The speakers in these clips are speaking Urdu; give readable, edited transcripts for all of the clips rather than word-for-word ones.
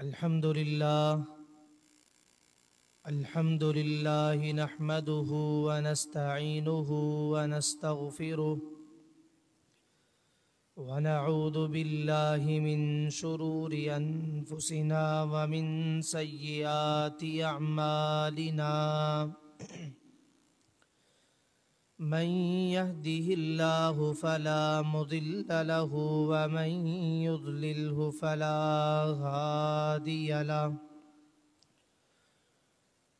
الحمد لله نحمده ونستعينه ونستغفره ونعوذ بالله من شرور أنفسنا ومن سيئات أعمالنا من يهده الله فلا مضل له ومن يضلله فلا هادي له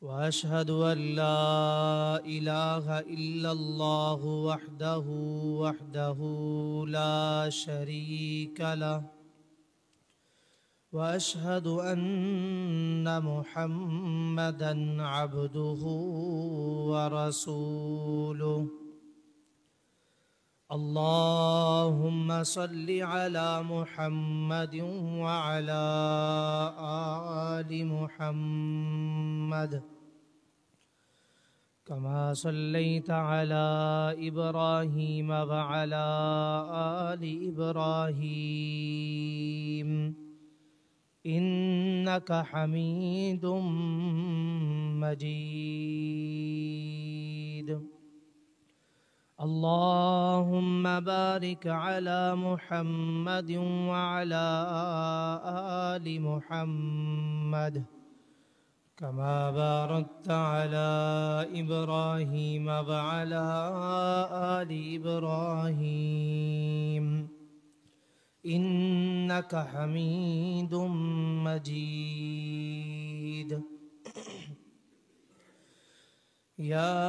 وأشهد أن لا إله إلا الله وحده لا شريك له وأشهد أن محمدًا عبده ورسوله اللهم صل على محمد وعلى آل محمد كما صليت على إبراهيم وعلى آل إبراهيم إنك حميد مجيد اللهم بارك على محمد وعلى آل محمد كما باركت على إبراهيم وعلى آل إبراهيم إنك حميد مجيد يا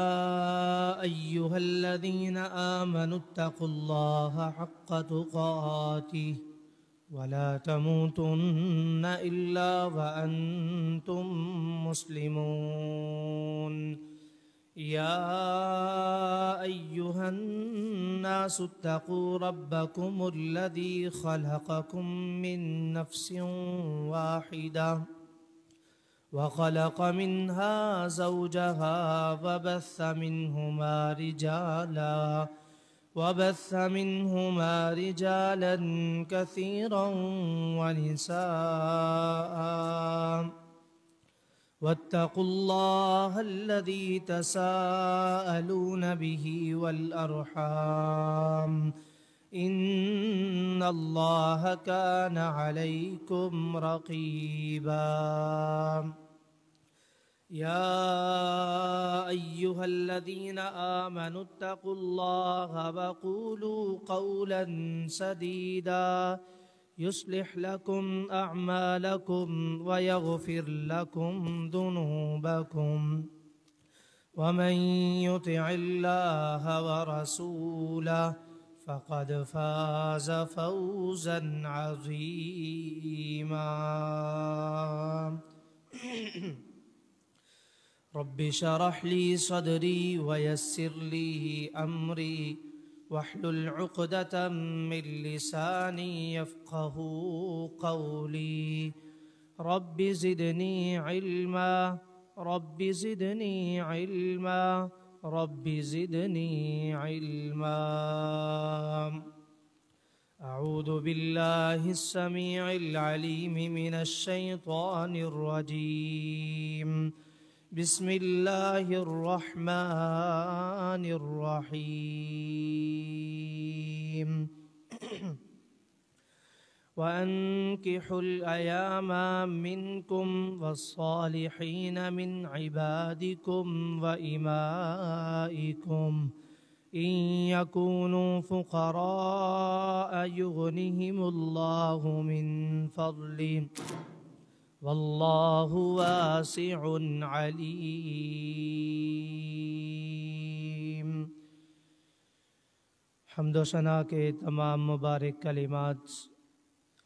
أيها الذين آمنوا اتقوا الله حق تقاته ولا تموتن إلا وأنتم مسلمون يا أيها الناس اتقوا ربكم الذي خلقكم من نفس واحدة وخلق منها زوجها وبث منهما رجالا كثيرا ونساء واتقوا الله الذي تساءلون به والأرحام إن الله كان عليكم رقيبا يا أيها الذين آمنوا اتقوا الله وقولوا قولا سديدا يصلح لكم أعمالكم ويغفر لكم ذنوبكم ومن يطع الله ورسوله فقد فاز فوزا عظيما رب اشرح لي صدري ويسر لي أمري واحلل عقدة من لساني يفقه قولي رب زدني علما رب زدني علما رب زدني علما أعوذ بالله السميع العليم من الشيطان الرجيم بسم الله الرحمن الرحيم وأنكحوا الأيام منكم والصالحين من عبادكم وإمائكم إن يكونوا فقراء يغنهم الله من فضله واللہ واسع علیم۔ حمد و ثنا کے تمام مبارک کلمات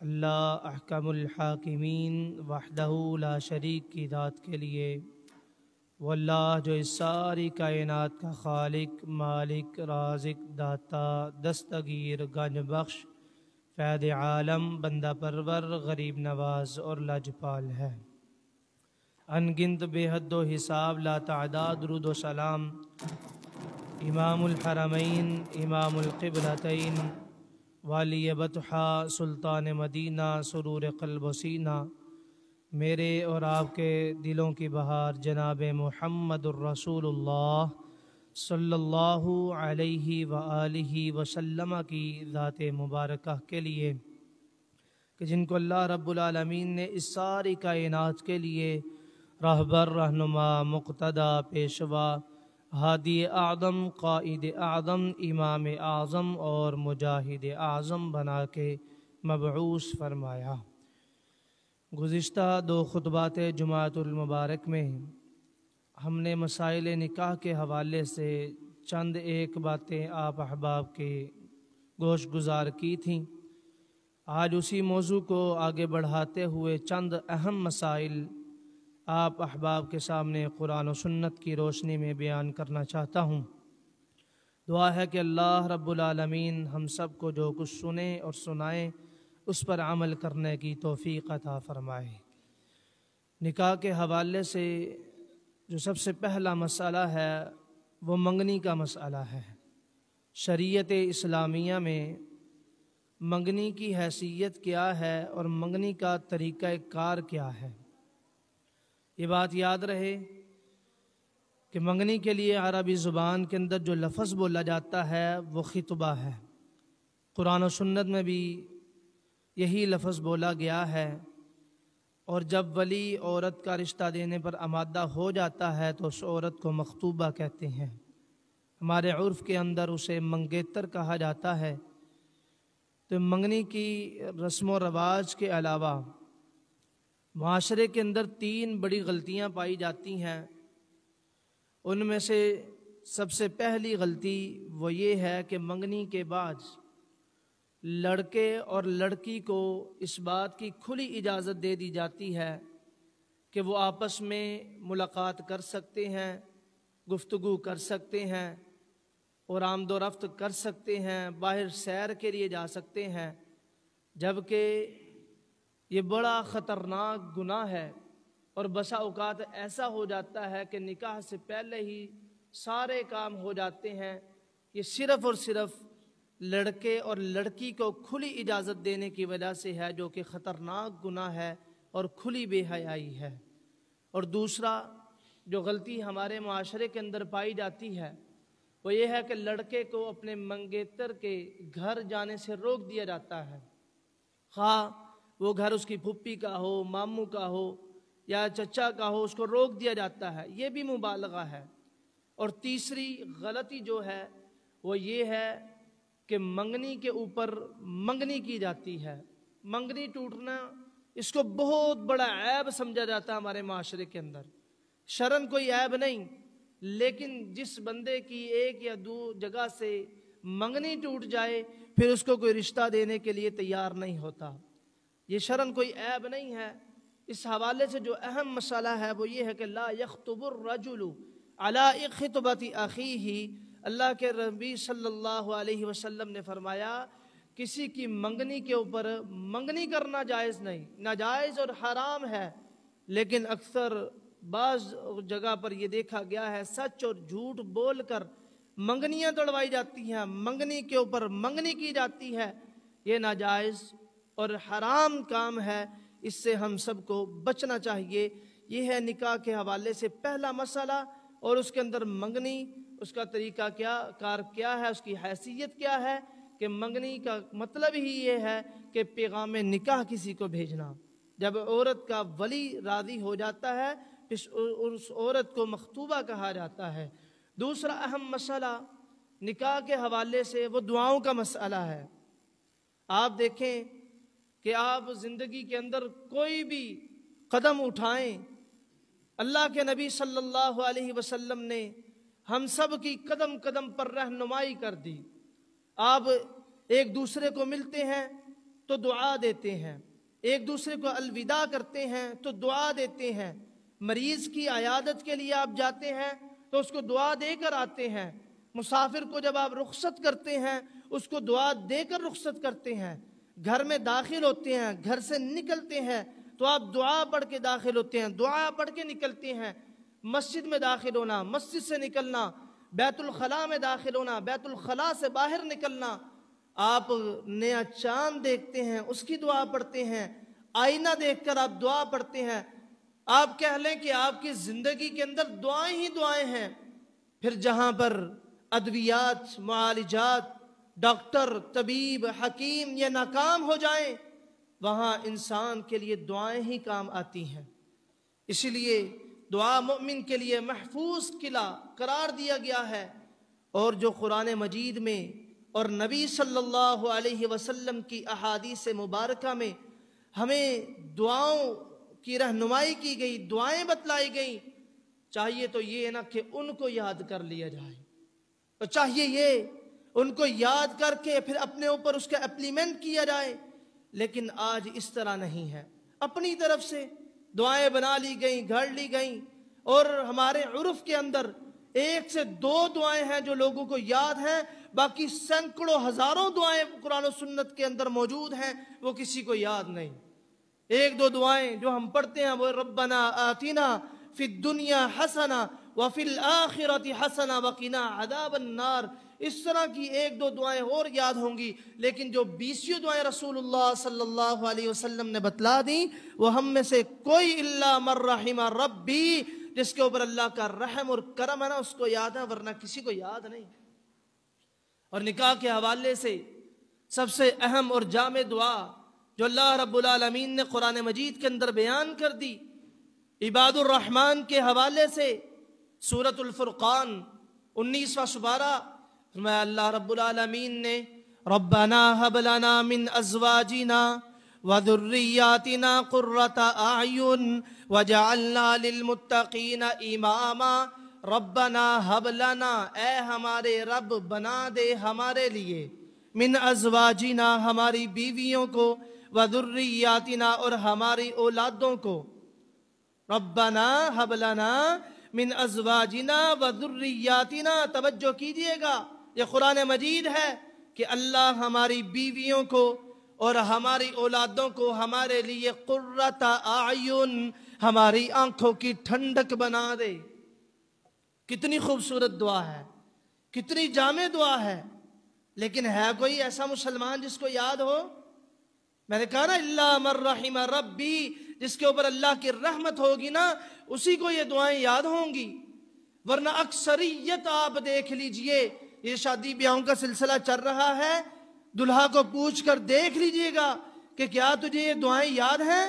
اللہ احکم الحاکمین وحدہ لا شریک کی ذات کے لیے، وہ اللہ جو اس ساری کائنات کا خالق، مالک، رازق، داتا، دستگیر، گنج بخش، فید عالم، بندہ پرور، غریب نواز اور لاجپال ہے۔ ان گنت بے حد و حساب لا تعداد درود و سلام امام الحرمین، امام القبلتین، والی بطحہ، سلطان مدینہ، سرور قلب و سینہ، میرے اور آپ کے دلوں کی بہار جناب محمد الرسول اللہ صلی اللہ علیہ وآلہ وسلم کی ذات مبارکہ کے لیے کہ جن کو اللہ رب العالمین نے اس ساری کائنات کے لیے رہبر، رہنما، مقتدیٰ، پیشوا، ہادی اعظم، قائد اعظم، امام اعظم اور مجاہد اعظم بنا کے مبعوث فرمایا۔ گزشتہ 2 خطبات جمعۃ المبارک میں ہم نے مسائل نکاح کے حوالے سے چند ایک باتیں آپ احباب کے گوش گزار کی تھیں۔ آج اسی موضوع کو آگے بڑھاتے ہوئے چند اہم مسائل آپ احباب کے سامنے قرآن و سنت کی روشنی میں بیان کرنا چاہتا ہوں۔ دعا ہے کہ اللہ رب العالمین ہم سب کو جو کچھ سنیں اور سنائیں اس پر عمل کرنے کی توفیق عطا فرمائے۔ نکاح کے حوالے سے جو سب سے پہلا مسئلہ ہے وہ منگنی کا مسئلہ ہے۔ شریعت اسلامیہ میں منگنی کی حیثیت کیا ہے اور منگنی کا طریقہ کار کیا ہے؟ یہ بات یاد رہے کہ منگنی کے لیے عربی زبان کے اندر جو لفظ بولا جاتا ہے وہ خطبہ ہے۔ قرآن و سنت میں بھی یہی لفظ بولا گیا ہے، اور جب ولی عورت کا رشتہ دینے پر آمادہ ہو جاتا ہے تو اس عورت کو مخطوبہ کہتے ہیں۔ ہمارے عرف کے اندر اسے منگیتر کہا جاتا ہے۔ تو منگنی کی رسم و رواج کے علاوہ معاشرے کے اندر 3 بڑی غلطیاں پائی جاتی ہیں۔ ان میں سے سب سے پہلی غلطی وہ یہ ہے کہ منگنی کے بعد لڑکے اور لڑکی کو اس بات کی کھلی اجازت دے دی جاتی ہے کہ وہ آپس میں ملاقات کر سکتے ہیں، گفتگو کر سکتے ہیں اور آمد و رفت کر سکتے ہیں، باہر سیر کے لیے جا سکتے ہیں، جبکہ یہ بڑا خطرناک گناہ ہے۔ اور بسا اوقات ایسا ہو جاتا ہے کہ نکاح سے پہلے ہی سارے کام ہو جاتے ہیں۔ یہ صرف اور صرف لڑکے اور لڑکی کو کھلی اجازت دینے کی وجہ سے ہے، جو کہ خطرناک گناہ ہے اور کھلی بے حیائی ہے۔ اور دوسرا جو غلطی ہمارے معاشرے کے اندر پائی جاتی ہے وہ یہ ہے کہ لڑکے کو اپنے منگیتر کے گھر جانے سے روک دیا جاتا ہے، خواہ وہ گھر اس کی پھپھی کا ہو، ماموں کا ہو یا چچا کا ہو، اس کو روک دیا جاتا ہے۔ یہ بھی مبالغہ ہے۔ اور تیسری غلطی جو ہے وہ یہ ہے کہ منگنی کے اوپر منگنی کی جاتی ہے۔ منگنی ٹوٹنا اس کو بہت بڑا عیب سمجھا جاتا ہے ہمارے معاشرے کے اندر۔ شرعاً کوئی عیب نہیں، لیکن جس بندے کی 1 یا 2 جگہ سے منگنی ٹوٹ جائے پھر اس کو کوئی رشتہ دینے کے لیے تیار نہیں ہوتا۔ یہ شرعاً کوئی عیب نہیں ہے۔ اس حوالے سے جو اہم مسئلہ ہے وہ یہ ہے کہ لا یخطب الرجل علی خطبۃ اخیہ۔ اللہ کے نبی صلی اللہ علیہ وسلم نے فرمایا کسی کی منگنی کے اوپر منگنی کرنا جائز نہیں، ناجائز اور حرام ہے۔ لیکن اکثر بعض جگہ پر یہ دیکھا گیا ہے سچ اور جھوٹ بول کر منگنیاں توڑوائی جاتی ہیں، منگنی کے اوپر منگنی کی جاتی ہے۔ یہ ناجائز اور حرام کام ہے، اس سے ہم سب کو بچنا چاہیے۔ یہ ہے نکاح کے حوالے سے پہلا مسئلہ، اور اس کے اندر منگنی، اس کا طریقہ کار کیا ہے، اس کی حیثیت کیا ہے کہ منگنی کا مطلب ہی یہ ہے کہ پیغام نکاح کسی کو بھیجنا۔ جب عورت کا ولی راضی ہو جاتا ہے اس عورت کو مخطوبہ کہا جاتا ہے۔ دوسرا اہم مسئلہ نکاح کے حوالے سے وہ دعاؤں کا مسئلہ ہے۔ آپ دیکھیں کہ آپ زندگی کے اندر کوئی بھی قدم اٹھائیں، اللہ کے نبی صلی اللہ علیہ وسلم نے ہم سب کی قدم قدم پر رہنمائی کر دی۔ آپ ایک دوسرے کو ملتے ہیں تو دعا دیتے ہیں، ایک دوسرے کو الوداع کرتے ہیں تو دعا دیتے ہیں، مریض کی عیادت کے لیے آپ جاتے ہیں تو اس کو دعا دے کر آتے ہیں، مسافر کو جب آپ رخصت کرتے ہیں اس کو دعا دے کر رخصت کرتے ہیں، گھر میں داخل ہوتے ہیں، گھر سے نکلتے ہیں تو آپ دعا پڑھ کے داخل ہوتے ہیں، دعا پڑھ کے نکلتے ہیں۔ مسجد میں داخل ہونا، مسجد سے نکلنا، بیت الخلاء میں داخل ہونا، بیت الخلاء سے باہر نکلنا، آپ نیا چاند دیکھتے ہیں اس کی دعا پڑھتے ہیں، آئینہ دیکھ کر آپ دعا پڑھتے ہیں، آپ کہہ لیں کہ آپ کی زندگی کے اندر دعائیں ہی دعائیں ہیں، پھر جہاں پر ادویات، معالجات، ڈاکٹر، طبیب، حکیم یہ ناکام ہو جائیں، وہاں انسان کے لیے دعائیں ہی کام آتی ہیں۔ اسی لیے دعا مومن کے لیے محفوظ قلعہ قرار دیا گیا ہے، اور جو قرآن مجید میں اور نبی صلی اللہ علیہ وسلم کی احادیث مبارکہ میں ہمیں دعاؤں کی رہنمائی کی گئی، دعائیں بتلائی گئیں، چاہیے تو یہ نا کہ ان کو یاد کر لیا جائے، اور چاہیے یہ ان کو یاد کر کے پھر اپنے اوپر اس کا اپلیمنٹ کیا جائے، لیکن آج اس طرح نہیں ہے۔ اپنی طرف سے دعائیں بنا لی گئیں، گھڑ لی گئیں، اور ہمارے عرف کے اندر ایک سے دو دعائیں ہیں جو لوگوں کو یاد ہیں، باقی سینکڑوں ہزاروں دعائیں قرآن و سنت کے اندر موجود ہیں، وہ کسی کو یاد نہیں۔ ایک دو دعائیں جو ہم پڑھتے ہیں وہ ربنا آتنا فی الدنیا حسنہ وفی الآخرۃ حسنہ وقنا عذاب النار، اس طرح کی ایک دو دعائیں اور یاد ہوں گی، لیکن جو 20 دعائیں رسول اللہ صلی اللہ علیہ وسلم نے بتلا دیں وہ ہم میں سے کوئی الا من رحم ربی، جس کے اوپر اللہ کا رحم اور کرم ہے نا اس کو یاد ہے، ورنہ کسی کو یاد نہیں۔ اور نکاح کے حوالے سے سب سے اہم اور جامع دعا جو اللہ رب العالمین نے قرآن مجید کے اندر بیان کر دی، عباد الرحمن کے حوالے سے سورۃ الفرقان 19واں سپارہ، فرمایا اللہ رب العالمین نے ربنا هب لنا من ازواجنا وذریاتنا قرۃ اعین وجعلنا للمتقین اماما، ربنا هب لنا، اے ہمارے رب بنا دے ہمارے لیے، من ازواجنا ہماری بیویوں کو، وذریاتنا اور ہماری اولادوں کو، ربنا هب لنا من ازواجنا وذریاتنا، توجہ کیجئے گا یہ قرآن مجید ہے کہ اللہ ہماری بیویوں کو اور ہماری اولادوں کو ہمارے لیے قرۃ اعین، ہماری آنکھوں کی ٹھنڈک بنا دے۔ کتنی خوبصورت دعا ہے، کتنی جامع دعا ہے، لیکن ہے کوئی ایسا مسلمان جس کو یاد ہو؟ میں نے کہا نا الا من رحم ربی، جس کے اوپر اللہ کی رحمت ہوگی نا اسی کو یہ دعائیں یاد ہوں گی، ورنہ اکثریت آپ دیکھ لیجئے، یہ شادی بیاہوں کا سلسلہ چل رہا ہے، دلہا کو پوچھ کر دیکھ لیجئے گا کہ کیا تجھے یہ دعائیں یاد ہیں،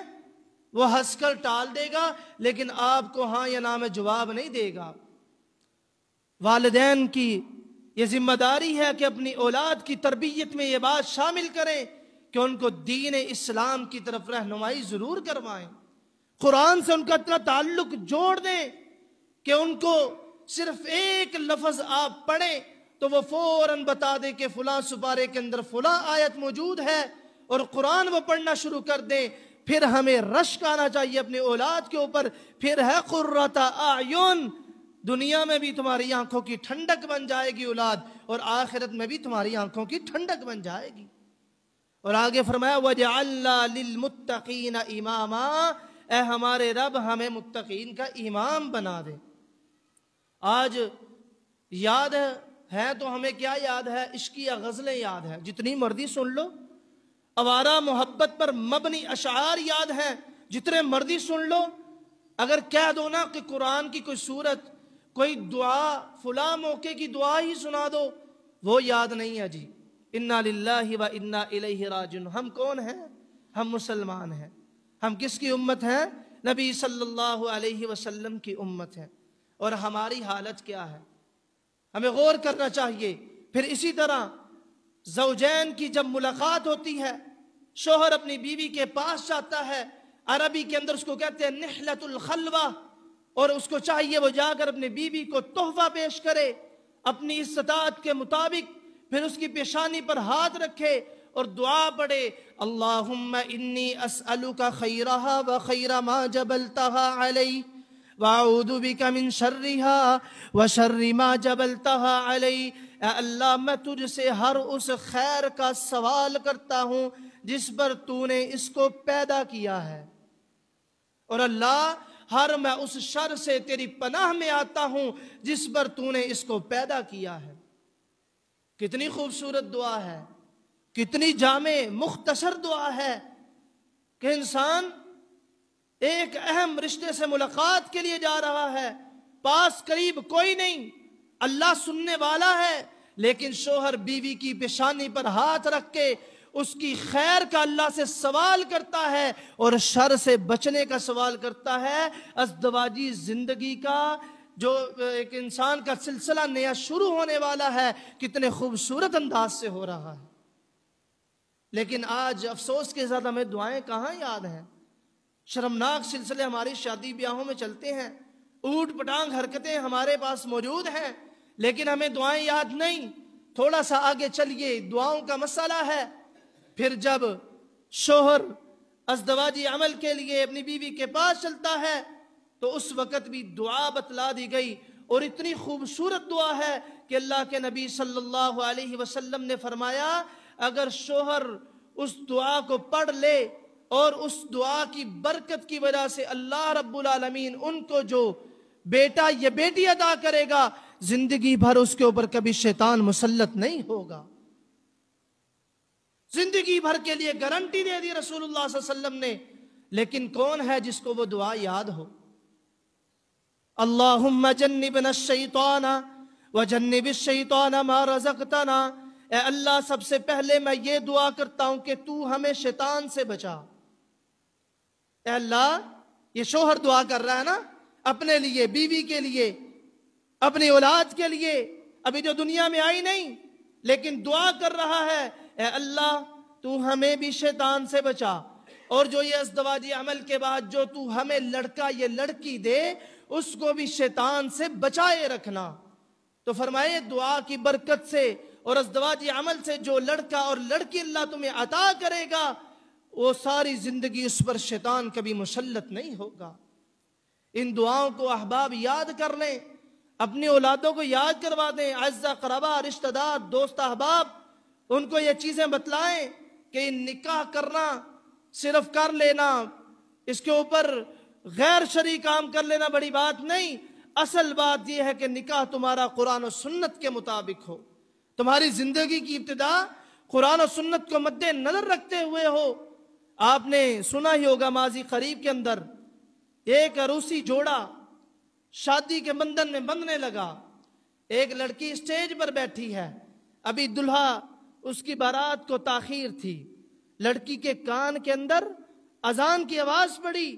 وہ ہنس کر ٹال دے گا، لیکن آپ کو ہاں یا نا میں جواب نہیں دے گا۔ والدین کی یہ ذمہ داری ہے کہ اپنی اولاد کی تربیت میں یہ بات شامل کریں کہ ان کو دین اسلام کی طرف رہنمائی ضرور کروائیں، قرآن سے ان کا اتنا تعلق جوڑ دیں کہ ان کو صرف ایک لفظ آپ پڑھیں تو وہ فوراً بتا دیں کہ فلاں سپارے کے اندر فلاں آیت موجود ہے، اور قرآن وہ پڑھنا شروع کر دیں۔ پھر ہمیں رشک آنا چاہیے اپنی اولاد کے اوپر، پھر ہے قرۃ اعین، دنیا میں بھی تمہاری آنکھوں کی ٹھنڈک بن جائے گی اولاد، اور آخرت میں بھی تمہاری آنکھوں کی ٹھنڈک بن جائے گی۔ اور آگے فرمایا وَجَعَلْنَا لِلْمُتَّقِينَ إِمَامًا، اے ہمارے رب ہمیں متقین کا امام بنا دے۔ آج یاد ہے تو ہمیں کیا یاد ہے؟ عشقیہ غزلیں یاد ہے، جتنی مرضی سن لو، آوارہ محبت پر مبنی اشعار یاد ہیں، جتنے مرضی سن لو، اگر کہہ دو نا کہ قرآن کی کوئی سورت، کوئی دعا، فلاں موقع کی دعا ہی سنا دو، وہ یاد نہیں ہے جی۔ انا للہ و انا الیہ راجعون، ہم کون ہیں؟ ہم مسلمان ہیں۔ ہم کس کی امت ہیں؟ نبی صلی اللہ علیہ وسلم کی امت ہے، اور ہماری حالت کیا ہے ہمیں غور کرنا چاہیے۔ پھر اسی طرح زوجین کی جب ملاقات ہوتی ہے، شوہر اپنی بیوی کے پاس جاتا ہے، عربی کے اندر اس کو کہتے ہیں نحلۃ الخلوہ، اور اس کو چاہیے وہ جا کر اپنی بیوی کو تحفہ پیش کرے اپنی استطاعت کے مطابق، پھر اس کی پیشانی پر ہاتھ رکھے اور دعا پڑھے، اللہم انی اسألک خیرہا و خیر ما جبلتہا علی واعوذ بک من شرہا و شر ما جبلتہا علی، اے اللہ میں تجھ سے ہر اس خیر کا سوال کرتا ہوں جس پر تو نے اس کو پیدا کیا ہے، اور اللہ ہر میں اس شر سے تیری پناہ میں آتا ہوں جس پر تو نے اس کو پیدا کیا ہے۔ کتنی خوبصورت دعا ہے، کتنی جامع مختصر دعا ہے کہ انسان ایک اہم رشتے سے ملاقات کے لیے جا رہا ہے، پاس قریب کوئی نہیں، اللہ سننے والا ہے، لیکن شوہر بیوی کی پیشانی پر ہاتھ رکھ کے اس کی خیر کا اللہ سے سوال کرتا ہے اور شر سے بچنے کا سوال کرتا ہے۔ ازدواجی زندگی کا جو ایک انسان کا سلسلہ نیا شروع ہونے والا ہے، کتنے خوبصورت انداز سے ہو رہا ہے۔ لیکن آج افسوس کے ساتھ ہمیں دعائیں کہاں یاد ہیں؟ شرمناک سلسلے ہماری شادی بیاہوں میں چلتے ہیں، اوٹ پٹانگ حرکتیں ہمارے پاس موجود ہیں، لیکن ہمیں دعائیں یاد نہیں۔ تھوڑا سا آگے چلیے، دعاؤں کا مسئلہ ہے۔ پھر جب شوہر ازدواجی عمل کے لیے اپنی بیوی کے پاس چلتا ہے تو اس وقت بھی دعا بتلا دی گئی، اور اتنی خوبصورت دعا ہے کہ اللہ کے نبی صلی اللہ علیہ وسلم نے فرمایا اگر شوہر اس دعا کو پڑھ لے اور اس دعا کی برکت کی وجہ سے اللہ رب العالمین ان کو جو بیٹا یا بیٹی عطا کرے گا، زندگی بھر اس کے اوپر کبھی شیطان مسلط نہیں ہوگا۔ زندگی بھر کے لیے گارنٹی دے دی رسول اللہ صلی اللہ علیہ وسلم نے۔ لیکن کون ہے جس کو وہ دعا یاد ہو؟ اللہم جنبنا الشیطان وجنب الشیطان ما رزقتنا، اے اللہ سب سے پہلے میں یہ دعا کرتا ہوں کہ تو ہمیں شیطان سے بچا۔ اے اللہ، یہ شوہر دعا کر رہا ہے نا، اپنے لیے، بیوی کے لیے، اپنی اولاد کے لیے، ابھی جو دنیا میں آئی نہیں لیکن دعا کر رہا ہے، اے اللہ تو ہمیں بھی شیطان سے بچا، اور جو یہ ازدواجی عمل کے بعد جو تو ہمیں لڑکا یا لڑکی دے اس کو بھی شیطان سے بچائے رکھنا۔ تو فرمائے دعا کی برکت سے اور ازدواجی عمل سے جو لڑکا اور لڑکی اللہ تمہیں عطا کرے گا، وہ ساری زندگی اس پر شیطان کبھی مسلط نہیں ہوگا۔ ان دعاؤں کو احباب یاد کر لیں، اپنی اولادوں کو یاد کروا دیں، اعزا قرابہ، رشتہ دار، دوست احباب، ان کو یہ چیزیں بتلائیں کہ نکاح کرنا صرف کر لینا، اس کے اوپر غیر شرعی کام کر لینا بڑی بات نہیں، اصل بات یہ ہے کہ نکاح تمہارا قرآن و سنت کے مطابق ہو، تمہاری زندگی کی ابتدا قرآن و سنت کو مد نظر رکھتے ہوئے ہو۔ آپ نے سنا ہی ہوگا ماضی قریب کے اندر ایک عروسی جوڑا شادی کے بندھن میں بندھنے لگا، ایک لڑکی اسٹیج پر بیٹھی ہے، ابھی دلہا اس کی بارات کو تاخیر تھی، لڑکی کے کان کے اندر اذان کی آواز پڑی۔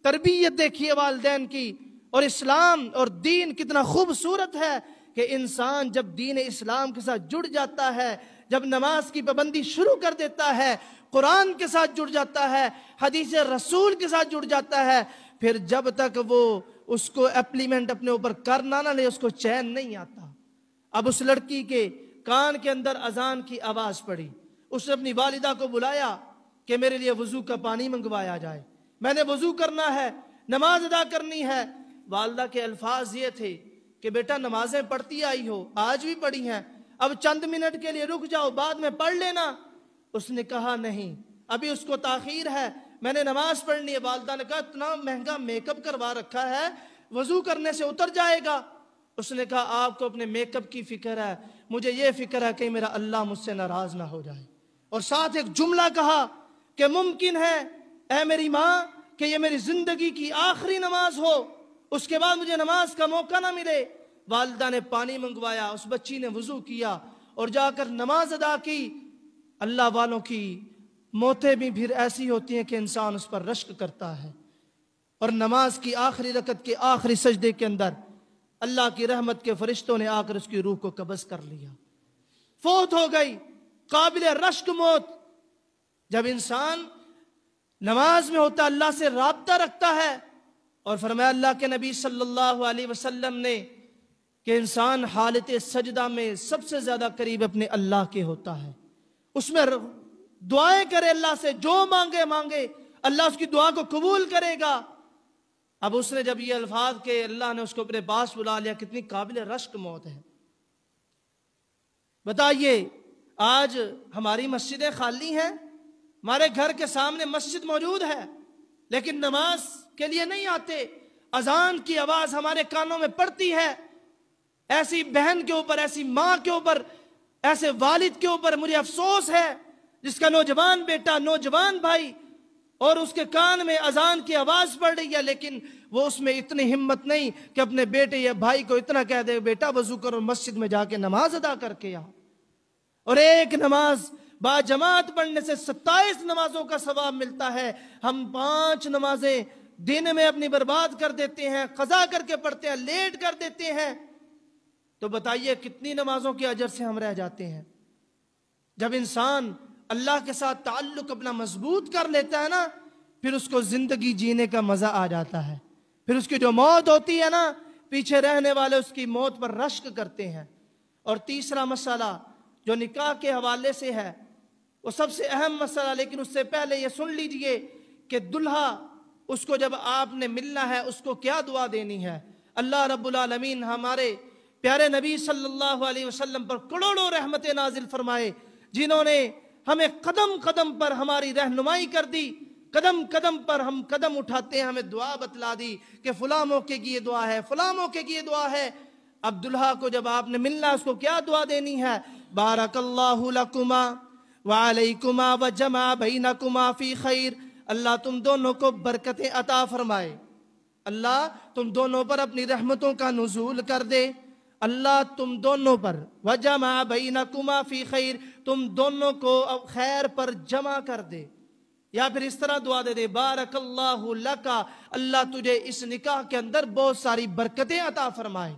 تربیت دیکھیے والدین کی، اور اسلام اور دین کتنا خوبصورت ہے کہ انسان جب دین اسلام کے ساتھ جڑ جاتا ہے، جب نماز کی پابندی شروع کر دیتا ہے، قرآن کے ساتھ جڑ جاتا ہے، حدیث رسول کے ساتھ جڑ جاتا ہے، پھر جب تک وہ اس کو اپلیمنٹ اپنے اوپر کرنا نہ لے اس کو چین نہیں آتا۔ اب اس لڑکی کے کان کے اندر اذان کی آواز پڑی، اس نے اپنی والدہ کو بلایا کہ میرے لیے وضو کا پانی منگوایا جائے، میں نے وضو کرنا ہے، نماز ادا کرنی ہے۔ والدہ کے الفاظ یہ تھے کہ بیٹا نمازیں پڑھتی آئی ہو، آج بھی پڑھی ہیں، اب چند منٹ کے لیے رک جاؤ، بعد میں پڑھ لینا۔ اس نے کہا نہیں، ابھی اس کو تاخیر ہے، میں نے نماز پڑھنی ہے۔ والدہ نے کہا اتنا مہنگا میک اپ کروا رکھا ہے، وضو کرنے سے اتر جائے گا۔ اس نے کہا آپ کو اپنے میک اپ کی فکر ہے، مجھے یہ فکر ہے کہ میرا اللہ مجھ سے ناراض نہ ہو جائے۔ اور ساتھ ایک جملہ کہا کہ ممکن ہے اے میری ماں کہ یہ میری زندگی کی آخری نماز ہو، اس کے بعد مجھے نماز کا موقع نہ ملے۔ والدہ نے پانی منگوایا، اس بچی نے وضو کیا اور جا کر نماز ادا کی۔ اللہ والوں کی موتیں بھی پھر ایسی ہوتی ہیں کہ انسان اس پر رشک کرتا ہے، اور نماز کی آخری رکعت کے آخری سجدے کے اندر اللہ کی رحمت کے فرشتوں نے آ کر اس کی روح کو قبض کر لیا، فوت ہو گئی، قابل رشک موت۔ جب انسان نماز میں ہوتا اللہ سے رابطہ رکھتا ہے، اور فرمایا اللہ کے نبی صلی اللہ علیہ وسلم نے کہ انسان حالت سجدہ میں سب سے زیادہ قریب اپنے اللہ کے ہوتا ہے، اس میں دعائیں کرے، اللہ سے جو مانگے اللہ اس کی دعا کو قبول کرے گا۔ اب اس نے جب یہ الفاظ کہ اللہ نے اس کو اپنے پاس بلا لیا، کتنی قابل رشک موت ہے۔ بتائیے آج ہماری مسجدیں خالی ہیں، ہمارے گھر کے سامنے مسجد موجود ہے لیکن نماز کے لیے نہیں آتے، اذان کی آواز ہمارے کانوں میں پڑتی ہے۔ ایسی بہن کے اوپر، ایسی ماں کے اوپر، ایسے والد کے اوپر مجھے افسوس ہے جس کا نوجوان بیٹا، نوجوان بھائی اور اس کے کان میں اذان کی آواز پڑ رہی ہے، لیکن وہ اس میں اتنی ہمت نہیں کہ اپنے بیٹے یا بھائی کو اتنا کہہ دے بیٹا وضو کر اور مسجد میں جا کے نماز ادا کر کے آ۔ اور ایک نماز با جماعت پڑھنے سے 27 نمازوں کا ثواب ملتا ہے۔ ہم 5 نمازیں دن میں اپنی برباد کر دیتے ہیں، قضا کر کے پڑھتے ہیں، لیٹ کر دیتے ہیں، تو بتائیے کتنی نمازوں کے اجر سے ہم رہ جاتے ہیں۔ جب انسان اللہ کے ساتھ تعلق اپنا مضبوط کر لیتا ہے نا، پھر اس کو زندگی جینے کا مزہ آ جاتا ہے۔ پھر اس کی جو موت ہوتی ہے نا، پیچھے رہنے والے اس کی موت پر رشک کرتے ہیں۔ اور تیسرا مسئلہ جو نکاح کے حوالے سے ہے، وہ سب سے اہم مسئلہ، لیکن اس سے پہلے یہ سن لیجئے کہ دلہا اس کو جب آپ نے ملنا ہے اس کو کیا دعا دینی ہے۔ اللہ رب العالمین ہمارے پیارے نبی صلی اللہ علیہ وسلم پر کروڑوں رحمتیں نازل فرمائے، جنہوں نے ہمیں قدم قدم پر ہماری رہنمائی کر دی، قدم قدم پر ہم قدم اٹھاتے ہیں ہمیں دعا بتلا دی کہ فلاں موقع کی یہ دعا ہے، فلاں موقع کی یہ دعا ہے۔ اب دلہا کو جب آپ نے ملنا اس کو کیا دعا دینی ہے؟ بارک اللہ لکما وعلیکما وجمع بینکما فی خیر، اللہ تم دونوں کو برکتیں عطا فرمائے، اللہ تم دونوں پر اپنی رحمتوں کا نزول کر دے، اللہ تم دونوں پر وجمع بینکما فی خیر، تم دونوں کو خیر پر جمع کر دے۔ یا پھر اس طرح دعا دے بارک اللہ لکا، اللہ تجھے اس نکاح کے اندر بہت ساری برکتیں عطا فرمائے۔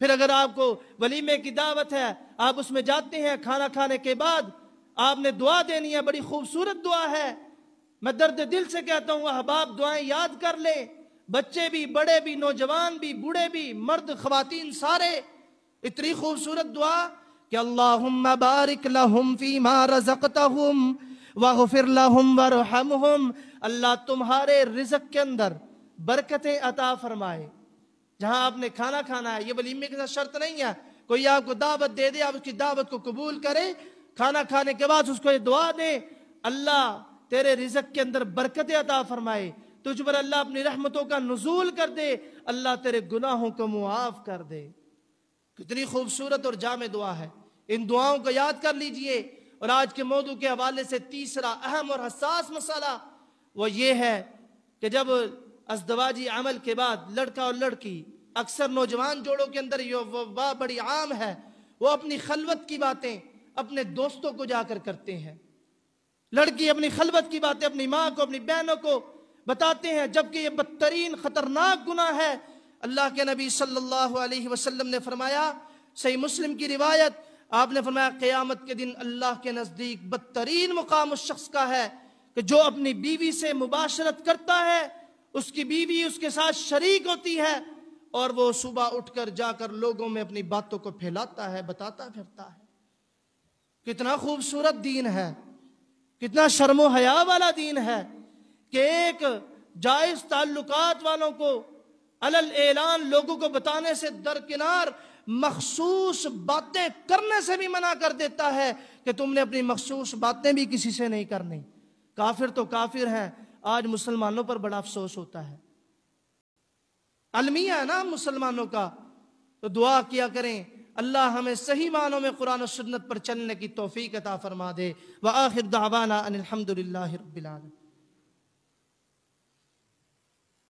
پھر اگر آپ کو ولیمے کی دعوت ہے، آپ اس میں جاتے ہیں، کھانا کھانے کے بعد آپ نے دعا دینی ہے، بڑی خوبصورت دعا ہے۔ میں درد دل سے کہتا ہوں احباب دعائیں یاد کر لیں، بچے بھی، بڑے بھی، نوجوان بھی، بوڑھے بھی، مرد خواتین سارے۔ اتنی خوبصورت دعا کہ اللہم بارک لہم فیما رزقتہم واغفر لہم وارحمہم، اللہ تمہارے رزق کے اندر برکتیں عطا فرمائے۔ جہاں آپ نے کھانا کھانا ہے، یہ ولیمے کے ساتھ شرط نہیں ہے، کوئی آپ کو دعوت دے دے، آپ اس کی دعوت کو قبول کریں، کھانا کھانے کے بعد اس کو یہ دعا دیں اللہ تیرے رزق کے اندر برکتیں عطا فرمائے، تجھ پر اللہ اپنی رحمتوں کا نزول کر دے، اللہ تیرے گناہوں کو معاف کر دے۔ کتنی خوبصورت اور جامع دعا ہے، ان دعاؤں کو یاد کر لیجئے۔ اور آج کے موضوع کے حوالے سے تیسرا اہم اور حساس مسئلہ وہ یہ ہے کہ جب ازدواجی عمل کے بعد لڑکا اور لڑکی، اکثر نوجوان جوڑوں کے اندر یہ واہ بڑی عام ہے، وہ اپنی خلوت کی باتیں اپنے دوستوں کو جا کر کرتے ہیں۔ لڑکی اپنی خلوت کی باتیں اپنی ماں کو، اپنی بہنوں کو بتاتے ہیں، جبکہ یہ بدترین خطرناک گناہ ہے۔ اللہ کے نبی صلی اللہ علیہ وسلم نے فرمایا، صحیح مسلم کی روایت، آپ نے فرمایا قیامت کے دن اللہ کے نزدیک بدترین مقام اس شخص کا ہے کہ جو اپنی بیوی سے مباشرت کرتا ہے، اس کی بیوی اس کے ساتھ شریک ہوتی ہے، اور وہ صبح اٹھ کر جا کر لوگوں میں اپنی باتوں کو پھیلاتا ہے، بتاتا پھرتا ہے۔ کتنا خوبصورت دین ہے، کتنا شرم و حیا والا دین ہے کہ ایک جائز تعلقات والوں کو علل اعلان لوگوں کو بتانے سے درکنار مخصوص باتیں کرنے سے بھی منع کر دیتا ہے کہ تم نے اپنی مخصوص باتیں بھی کسی سے نہیں کرنی۔ کافر تو کافر ہیں، آج مسلمانوں پر بڑا افسوس ہوتا ہے۔ المیہ ہے نا مسلمانوں کا، تو دعا کیا کریں اللہ ہمیں صحیح معنوں میں قرآن و سنت پر چلنے کی توفیق عطا فرما دے۔ وآخر دعوانا ان الحمدللہ رب العالمین۔